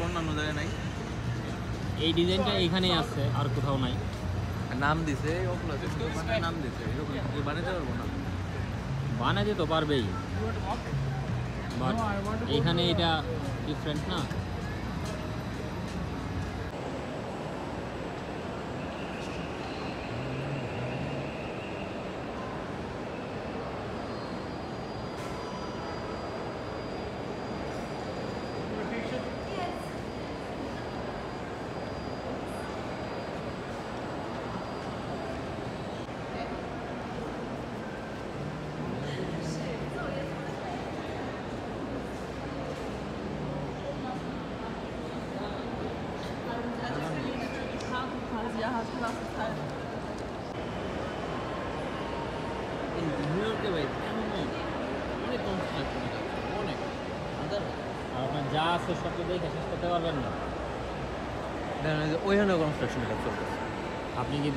অন্যান্য জায়গায় নাই। এই ডিজাইনটা এখানেই আছে, আর কোথাও নাই। নাম দিছে নাম দিছে, বানাতে পারবো না। বানাতে তো পারবেই, বাট এইখানে এটা ডিফারেন্ট না। নিউ ইয়র্কে ভাই তেমন অনেক কনস্ট্রাকশন অনেক, আর আপনার যা আছে সব তো দেখে শেষ করতে পারবেন না। ওইখানে কনস্ট্রাকশন কাজ চলতেছে। আপনি কি